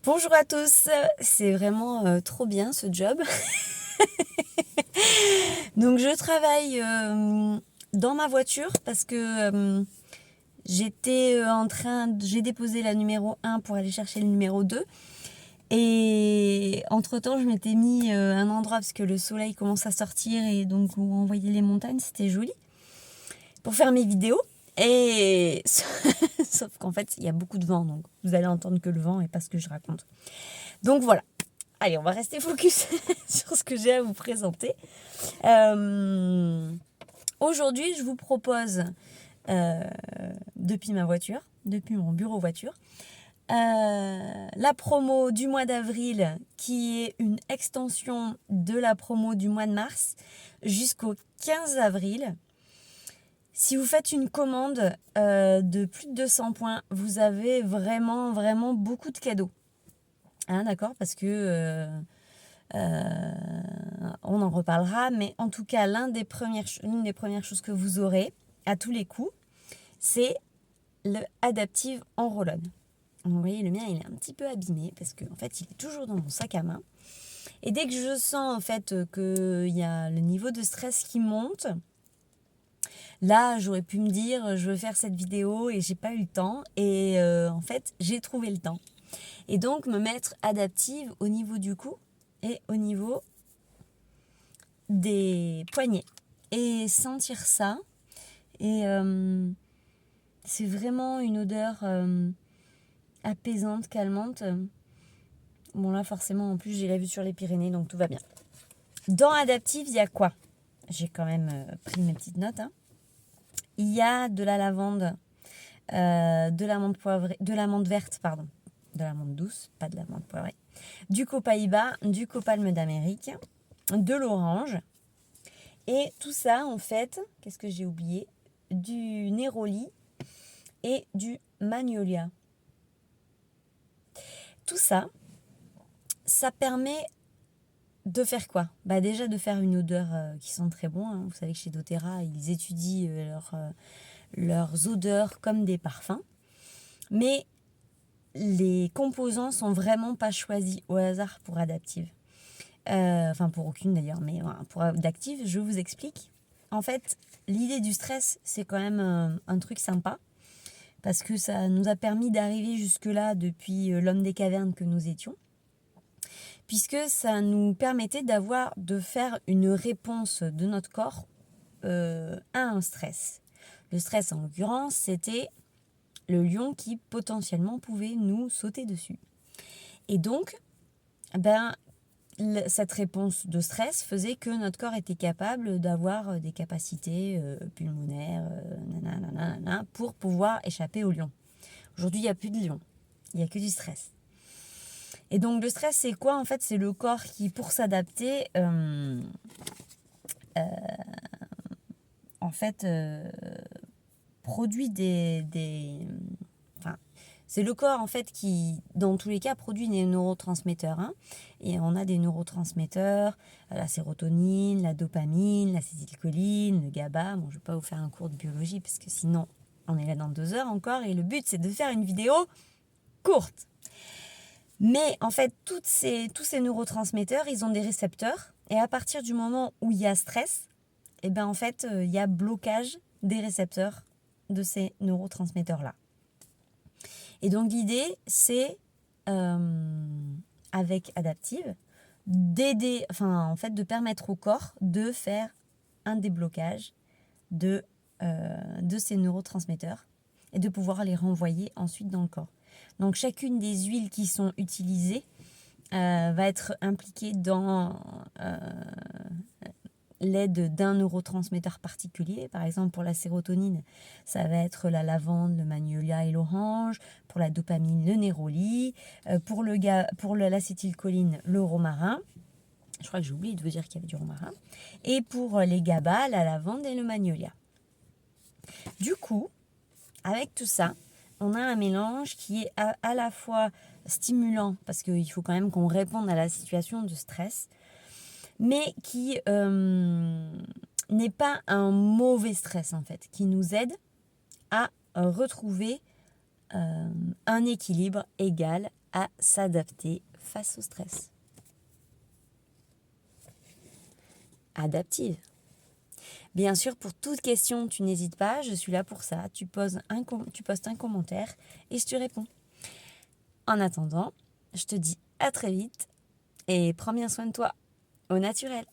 Bonjour à tous, c'est vraiment trop bien ce job. Donc je travaille dans ma voiture parce que j'ai déposé la numéro 1 pour aller chercher le numéro 2. Et entre-temps, je m'étais mis un endroit parce que le soleil commence à sortir et donc on voyait les montagnes, c'était joli, pour faire mes vidéos. Et sauf qu'en fait, il y a beaucoup de vent, donc vous allez entendre que le vent et pas ce que je raconte. Donc voilà. Allez, on va rester focus sur ce que j'ai à vous présenter. Aujourd'hui, je vous propose, euh, depuis ma voiture, depuis mon bureau voiture, la promo du mois d'avril, qui est une extension de la promo du mois de mars jusqu'au 15 avril. Si vous faites une commande de plus de 200 points, vous avez vraiment, vraiment beaucoup de cadeaux. Hein, d'accord? Parce que on en reparlera, mais en tout cas, l'une des premières choses que vous aurez à tous les coups, c'est le Adaptive en roll-on. Vous voyez, le mien, il est un petit peu abîmé parce qu'en fait, il est toujours dans mon sac à main. Et dès que je sens en fait qu'il y a le niveau de stress qui monte, là, j'aurais pu me dire, je veux faire cette vidéo et j'ai pas eu le temps. Et en fait, j'ai trouvé le temps. Et donc, me mettre adaptive au niveau du cou et au niveau des poignets. Et sentir ça. Et c'est vraiment une odeur apaisante, calmante. Bon, là, forcément, en plus, j'ai la vue sur les Pyrénées, donc tout va bien. Dans Adaptive, il y a quoi? J'ai quand même pris mes petites notes. Hein. Il y a de la lavande, de l'amande poivrée, de l'amande verte, pardon. De l'amande douce, pas de l'amande poivrée. Du copaïba, du copalme d'Amérique, de l'orange. Et tout ça, en fait, qu'est-ce que j'ai oublié? Du néroli et du magnolia. Tout ça, ça permet de faire quoi? Bah déjà de faire une odeur qui sent très bon. Hein. Vous savez que chez doTERRA, ils étudient leurs odeurs comme des parfums. Mais les composants sont vraiment pas choisis au hasard pour Adaptive. Enfin pour aucune d'ailleurs, mais voilà, pour Adaptive, je vous explique. En fait, l'idée du stress, c'est quand même un truc sympa. Parce que ça nous a permis d'arriver jusque-là depuis l'homme des cavernes que nous étions. Puisque ça nous permettait de faire une réponse de notre corps à un stress. Le stress, en l'occurrence, c'était le lion qui potentiellement pouvait nous sauter dessus. Et donc, cette réponse de stress faisait que notre corps était capable d'avoir des capacités pulmonaires pour pouvoir échapper au lion. Aujourd'hui, il n'y a plus de lion, il n'y a que du stress. Et donc le stress, c'est quoi? En fait, c'est le corps qui, pour s'adapter, en fait, produit enfin, c'est le corps, en fait, qui, dans tous les cas, produit des neurotransmetteurs. Hein. Et on a des neurotransmetteurs, la sérotonine, la dopamine, l'acétylcholine, le GABA. Bon, je ne vais pas vous faire un cours de biologie, parce que sinon, on est là dans 2 heures encore. Et le but, c'est de faire une vidéo courte. Mais en fait, tous ces neurotransmetteurs, ils ont des récepteurs. Et à partir du moment où il y a stress, et ben en fait, il y a blocage des récepteurs de ces neurotransmetteurs-là. Et donc l'idée, c'est, avec Adaptive, d'aider, enfin en fait, de permettre au corps de faire un déblocage de ces neurotransmetteurs et de pouvoir les renvoyer ensuite dans le corps. Donc chacune des huiles qui sont utilisées va être impliquée dans l'aide d'un neurotransmetteur particulier. Par exemple, pour la sérotonine, ça va être la lavande, le magnolia et l'orange. Pour la dopamine, le néroli. Pour l'acétylcholine, le romarin. Je crois que j'ai oublié de vous dire qu'il y avait du romarin. Et pour les GABA, la lavande et le magnolia. Du coup, avec tout ça, on a un mélange qui est à la fois stimulant, parce qu'il faut quand même qu'on réponde à la situation de stress, mais qui n'est pas un mauvais stress en fait, qui nous aide à retrouver un équilibre égal à s'adapter face au stress. Adaptive. Bien sûr, pour toute question, tu n'hésites pas, je suis là pour ça. Tu postes un commentaire et je te réponds. En attendant, je te dis à très vite et prends bien soin de toi, au naturel.